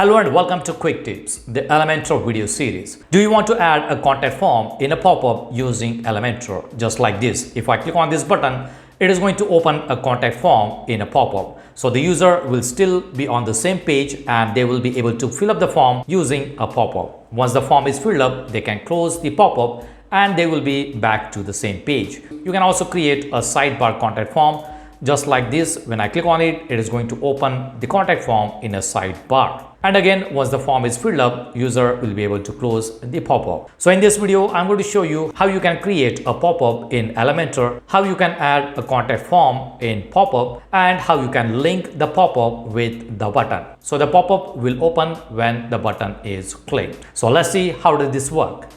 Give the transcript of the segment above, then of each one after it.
Hello and welcome to Quick Tips, the Elementor video series. Do you want to add a contact form in a pop-up using Elementor? Just like this. If I click on this button, it is going to open a contact form in a pop-up. So the user will still be on the same page and they will be able to fill up the form using a pop-up. Once the form is filled up, they can close the pop-up and they will be back to the same page. You can also create a sidebar contact form. Just like this, when I click on it, it is going to open the contact form in a sidebar. And again, once the form is filled up, user will be able to close the pop-up. So in this video, I'm going to show you how you can create a pop-up in Elementor, how you can add a contact form in pop-up, and how you can link the pop-up with the button. So the pop-up will open when the button is clicked. So let's see how does this work.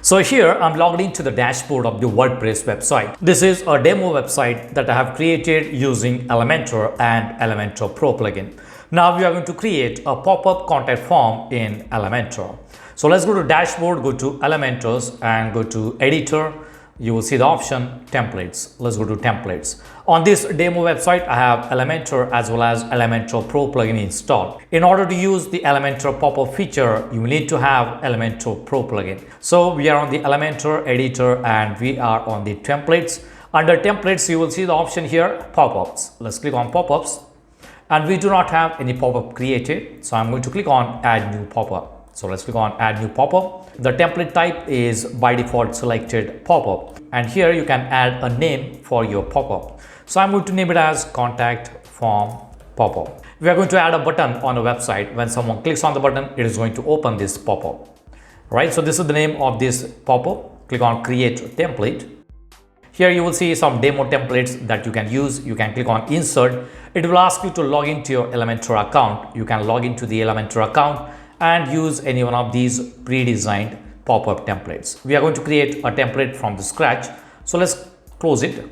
So here I'm logged into the dashboard of the WordPress website. This is a demo website that I have created using Elementor and Elementor Pro plugin. Now we are going to create a pop-up contact form in Elementor. So let's go to dashboard, go to Elementors and go to editor. You will see the option templates. Let's go to templates. On this demo website, I have Elementor as well as Elementor Pro plugin installed. In order to use the Elementor pop-up feature, you need to have Elementor Pro plugin. So we are on the Elementor editor and we are on the templates. Under templates, you will see the option here, pop-ups. Let's click on pop-ups and we do not have any pop-up created. So I'm going to click on add new pop-up. So let's click on add new pop-up. The template type is by default selected pop-up. And here you can add a name for your pop-up. So I'm going to name it as contact form pop-up. We are going to add a button on a website. When someone clicks on the button, it is going to open this pop-up. Right? So this is the name of this pop-up. Click on create template. Here you will see some demo templates that you can use. You can click on insert. It will ask you to log into your Elementor account. You can log into the Elementor account and use any one of these pre-designed pop-up templates. We are going to create a template from the scratch. So let's close it.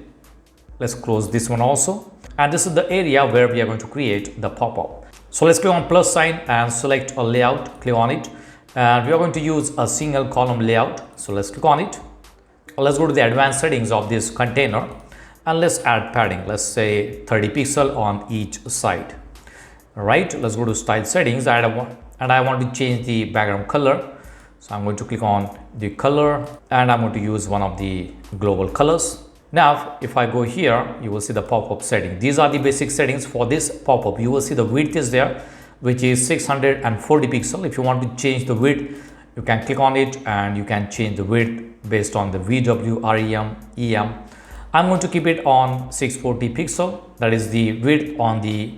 Let's close this one also. And this is the area where we are going to create the pop-up. So let's click on plus sign and select a layout. Click on it. And we are going to use a single column layout. So let's click on it. Let's go to the advanced settings of this container and let's add padding. Let's say 30 pixel on each side. All right, let's go to style settings and I want to change the background color. So I'm going to click on the color and I'm going to use one of the global colors. Now, if I go here, you will see the pop-up setting. These are the basic settings for this pop-up. You will see the width is there, which is 640 pixel. If you want to change the width, you can click on it and you can change the width based on the VW, REM, EM. I'm going to keep it on 640 pixel. That is the width on the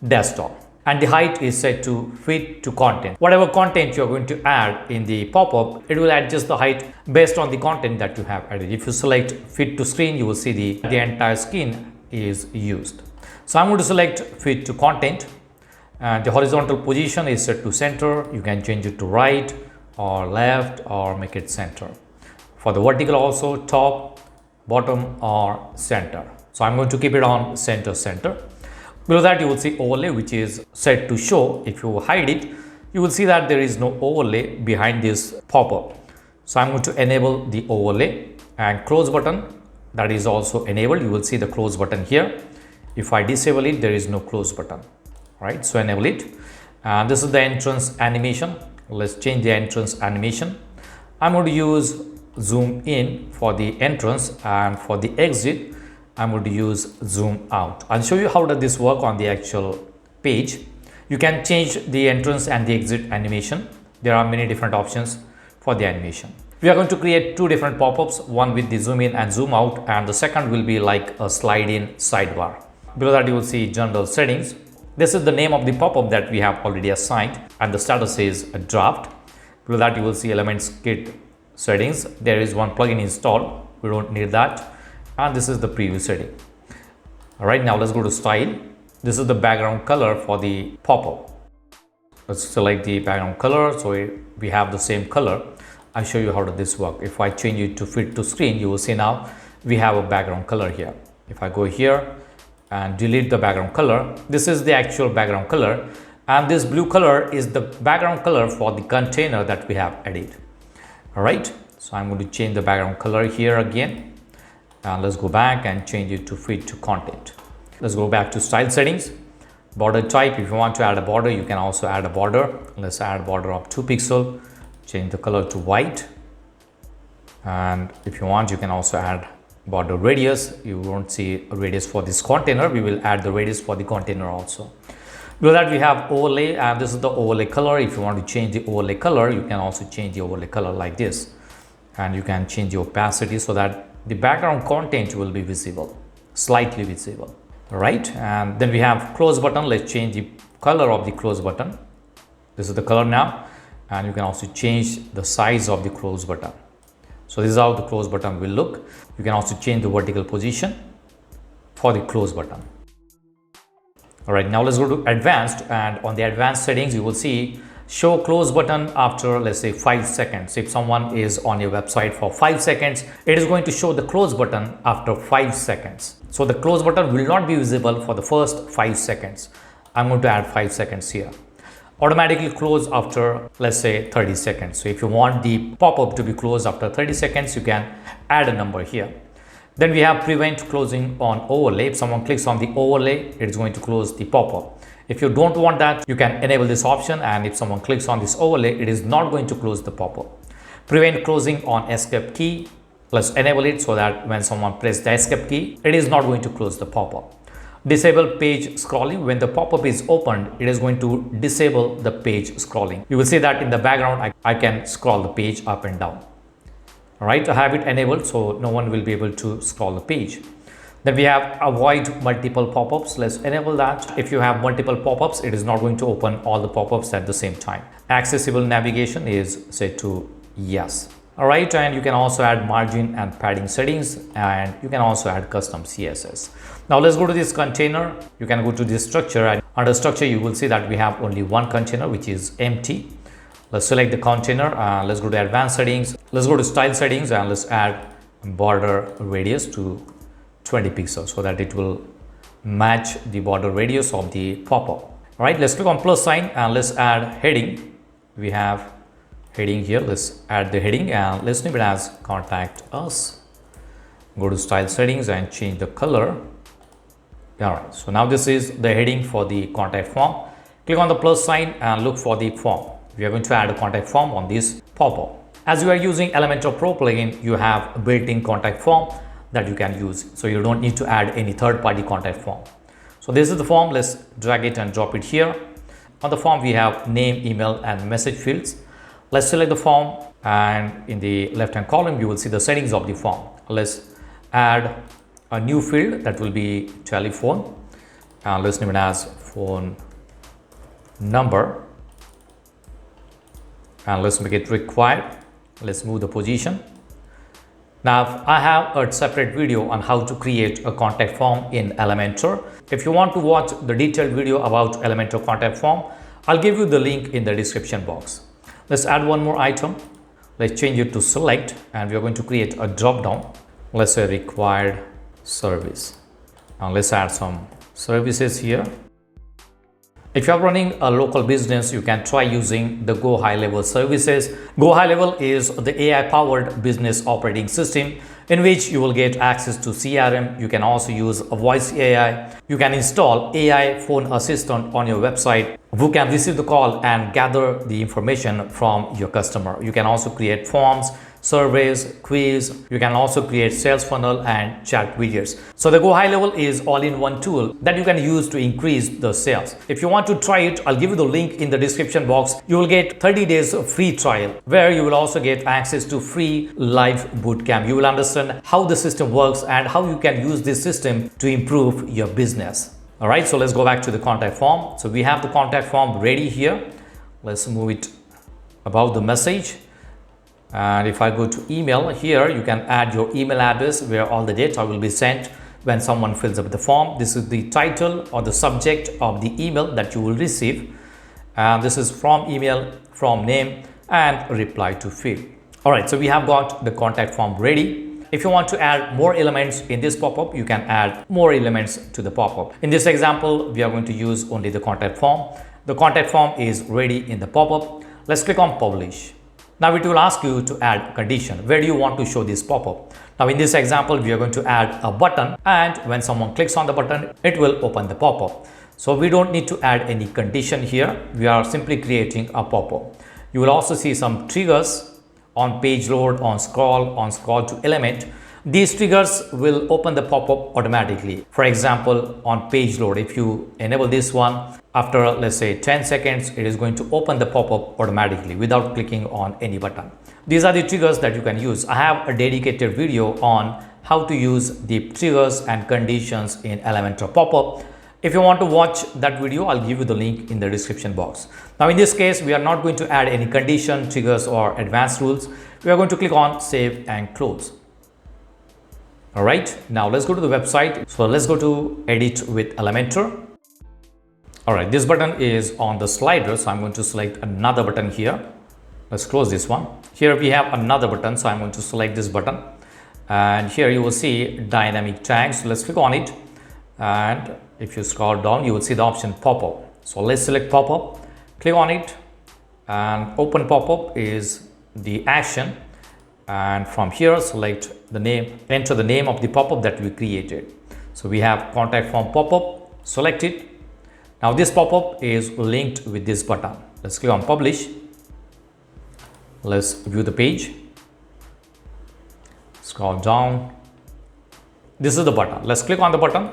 desktop. And the height is set to fit to content. Whatever content you're going to add in the pop-up, it will adjust the height based on the content that you have added. If you select fit to screen, you will see the entire screen is used. So I'm going to select fit to content and the horizontal position is set to center. You can change it to right or left or make it center. For the vertical also top, bottom or center. So I'm going to keep it on center. Below that you will see overlay, which is set to show. If you hide it, you will see that there is no overlay behind this pop-up. So I'm going to enable the overlay and close button, that is also enabled. You will see the close button here. If I disable it, there is no close button. All right, so enable it. And this is the entrance animation. Let's change the entrance animation. I'm going to use zoom in for the entrance and for the exit I'm going to use zoom out. I'll show you how does this work on the actual page. You can change the entrance and the exit animation. There are many different options for the animation. We are going to create two different pop-ups, one with the zoom in and zoom out, and the second will be like a slide in sidebar. Below that you will see general settings. This is the name of the pop-up that we have already assigned and the status is a draft. Below that you will see elements kit settings. There is one plugin installed. We don't need that. And this is the preview setting. All right, now let's go to style. This is the background color for the pop-up. Let's select the background color so we have the same color. I'll show you how does this work. If I change it to fit to screen, you will see now we have a background color here. If I go here and delete the background color, this is the actual background color and this blue color is the background color for the container that we have added. All right, so I'm going to change the background color here again. And let's go back and change it to fit to content. Let's go back to style settings. Border type, if you want to add a border, you can also add a border. Let's add border of 2 pixels. Change the color to white. And if you want, you can also add border radius. You won't see a radius for this container. We will add the radius for the container also. Below that we have overlay, and this is the overlay color. If you want to change the overlay color, you can also change the overlay color like this. And you can change the opacity so that the background content will be visible, slightly visible. Right, and then we have close button. Let's change the color of the close button. This is the color now, and you can also change the size of the close button. So this is how the close button will look. You can also change the vertical position for the close button. All right, now let's go to advanced, and on the advanced settings you will see show close button after, let's say, 5 seconds. If someone is on your website for 5 seconds, it is going to show the close button after 5 seconds. So the close button will not be visible for the first 5 seconds. I'm going to add 5 seconds here. Automatically close after, let's say, 30 seconds. So if you want the pop-up to be closed after 30 seconds, you can add a number here. Then we have prevent closing on overlay. If someone clicks on the overlay, it is going to close the pop-up. If you don't want that, you can enable this option, and if someone clicks on this overlay, it is not going to close the pop-up. Prevent closing on escape key. Let's enable it so that when someone presses the escape key, it is not going to close the pop-up. Disable page scrolling. When the pop-up is opened, it is going to disable the page scrolling. You will see that in the background, I can scroll the page up and down. All right, I have it enabled so no one will be able to scroll the page. Then we have avoid multiple pop-ups. Let's enable that. If you have multiple pop-ups, it is not going to open all the pop-ups at the same time. Accessible navigation is set to yes. All right, and you can also add margin and padding settings, and you can also add custom CSS. Now let's go to this container. You can go to this structure, and under structure you will see that we have only one container which is empty. Let's select the container. Let's go to advanced settings. Let's go to style settings, and let's add border radius to 20 pixels so that it will match the border radius of the pop-up. All right, let's click on plus sign and let's add heading. We have heading here. Let's add the heading and let's name it as contact us. Go to style settings and change the color. All right, so now this is the heading for the contact form. Click on the plus sign and look for the form. We are going to add a contact form on this pop-up. As you are using Elementor Pro plugin, you have a built-in contact form that you can use, so you don't need to add any third-party contact form. So this is the form. Let's drag it and drop it here. On the form we have name, email and message fields. Let's select the form, and in the left hand column you will see the settings of the form. Let's add a new field that will be telephone, and let's name it as phone number, and let's make it required. Let's move the position. Now I have a separate video on how to create a contact form in Elementor. If you want to watch the detailed video about Elementor Contact Form, I'll give you the link in the description box. Let's add one more item. Let's change it to select, and we are going to create a drop down. Let's say required service. Now let's add some services here. If you are running a local business, you can try using the Go High Level services. Go High Level is the AI powered business operating system in which you will get access to CRM. You can also use a voice AI. You can install AI phone assistant on your website who can receive the call and gather the information from your customer. You can also create forms, surveys, quiz. You can also create sales funnel and chat widgets. So the Go High Level is all-in-one tool that you can use to increase the sales. If you want to try it, I'll give you the link in the description box. You will get 30 days of free trial where you will also get access to free live bootcamp. You will understand how the system works and how you can use this system to improve your business. All right, so let's go back to the contact form. So we have the contact form ready here. Let's move it above the message. And if I go to email here, you can add your email address where all the data will be sent when someone fills up the form. This is the title or the subject of the email that you will receive. And this is from email, from name and reply to field. All right, so we have got the contact form ready. If you want to add more elements in this pop-up, you can add more elements to the pop-up. In this example, we are going to use only the contact form. The contact form is ready in the pop-up. Let's click on publish. Now it will ask you to add condition. Where do you want to show this pop-up? Now in this example, we are going to add a button, and when someone clicks on the button, it will open the pop-up. So we don't need to add any condition here. We are simply creating a pop-up. You will also see some triggers on page load, on scroll to element. These triggers will open the pop-up automatically. For example, on page load, if you enable this one, after let's say 10 seconds, it is going to open the pop-up automatically without clicking on any button. These are the triggers that you can use. I have a dedicated video on how to use the triggers and conditions in Elementor Popup. If you want to watch that video, I'll give you the link in the description box. Now in this case, we are not going to add any condition, triggers or advanced rules. We are going to click on save and close. All right, now let's go to the website. So let's go to edit with Elementor. All right, this button is on the slider, so I'm going to select another button here. Let's close this one. Here we have another button, so I'm going to select this button. And here you will see dynamic tags. Let's click on it. And if you scroll down, you will see the option pop-up. So let's select pop-up, click on it, and open pop-up is the action. And from here, select the name, enter the name of the pop-up that we created. So we have contact form pop-up, select it. Now this pop-up is linked with this button. Let's click on publish. Let's view the page. Scroll down. This is the button. Let's click on the button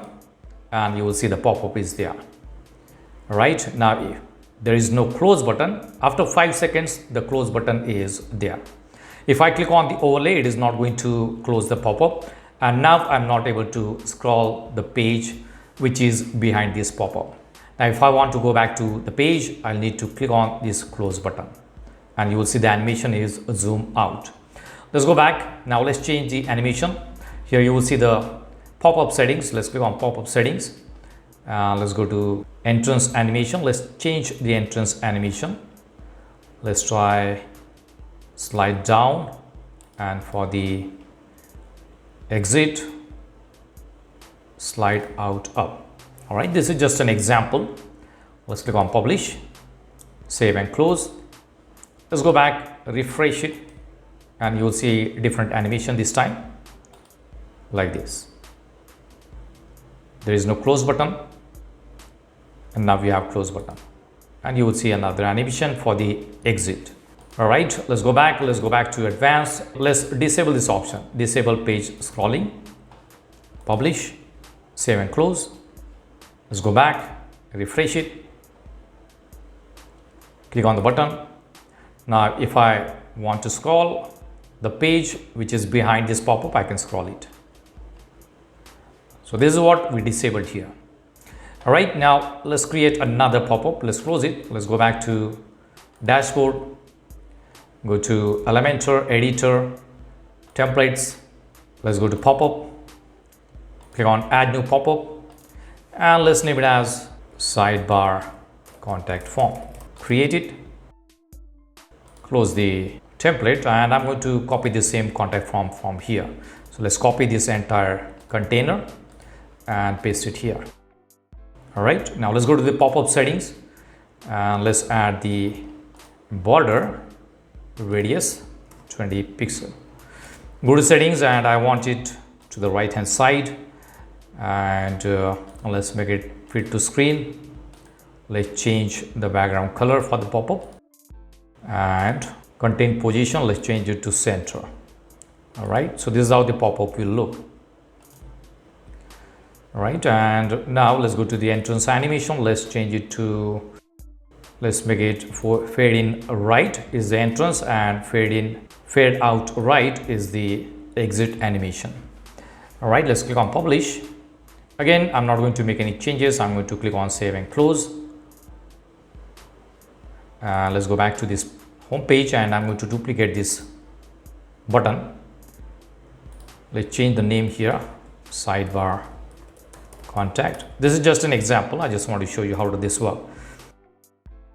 and you will see the pop-up is there. All right, now there is no close button. After 5 seconds, the close button is there. If I click on the overlay, it is not going to close the pop-up. And now I'm not able to scroll the page which is behind this pop-up. Now, if I want to go back to the page, I'll need to click on this close button and you will see the animation is zoom out. Let's go back. Now let's change the animation. Here you will see the pop-up settings. Let's click on pop-up settings. Let's go to entrance animation. Let's change the entrance animation. Let's try slide down, and for the exit, slide out up. All right, this is just an example. Let's click on publish, save and close. Let's go back, refresh it, and you will see different animation this time, like this. There is no close button, and now we have close button, and you will see another animation for the exit. All right, let's go back to advanced. Let's disable this option, disable page scrolling, publish, save and close. Let's go back, refresh it, click on the button. Now if I want to scroll the page which is behind this pop-up, I can scroll it. So this is what we disabled here. All right, now let's create another pop-up. Let's close it. Let's go back to dashboard, go to Elementor, editor, templates. Let's go to pop-up, click on add new pop-up, and let's name it as Sidebar Contact Form. Create it, close the template, and I'm going to copy the same contact form from here. So let's copy this entire container and paste it here. All right, now let's go to the pop-up settings and let's add the border radius 20 pixel. Go to settings and I want it to the right hand side, and let's make it fit to screen. Let's change the background color for the pop-up, and content position, let's change it to center. All right, so this is how the pop-up will look. All right, and now let's go to the entrance animation. Let's change it to, let's make it for fade in right is the entrance, and fade out right is the exit animation. All right, let's click on publish. Again, I'm not going to make any changes. I'm going to click on save and close. Let's go back to this home page, and I'm going to duplicate this button. Let's change the name here, Sidebar Contact. This is just an example. I just want to show you how does this work.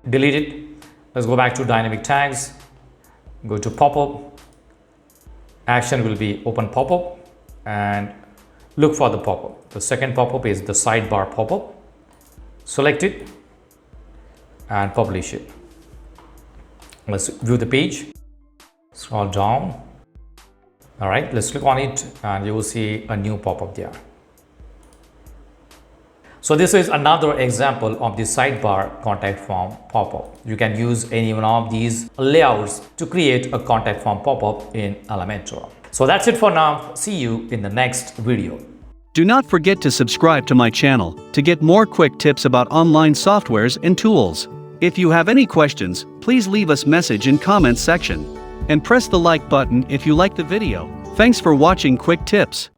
Delete it. Let's go back to dynamic tags, go to pop-up. Action will be open pop-up, and look for the pop-up. The second pop-up is the sidebar pop-up. Select it and publish it. Let's view the page. Scroll down. All right, let's click on it and you will see a new pop-up there. So this is another example of the sidebar contact form pop-up. You can use any one of these layouts to create a contact form pop-up in Elementor. So that's it for now. See you in the next video. Do not forget to subscribe to my channel to get more quick tips about online softwares and tools. If you have any questions, please leave us message in comments section. And press the like button if you like the video. Thanks for watching Quick Tips.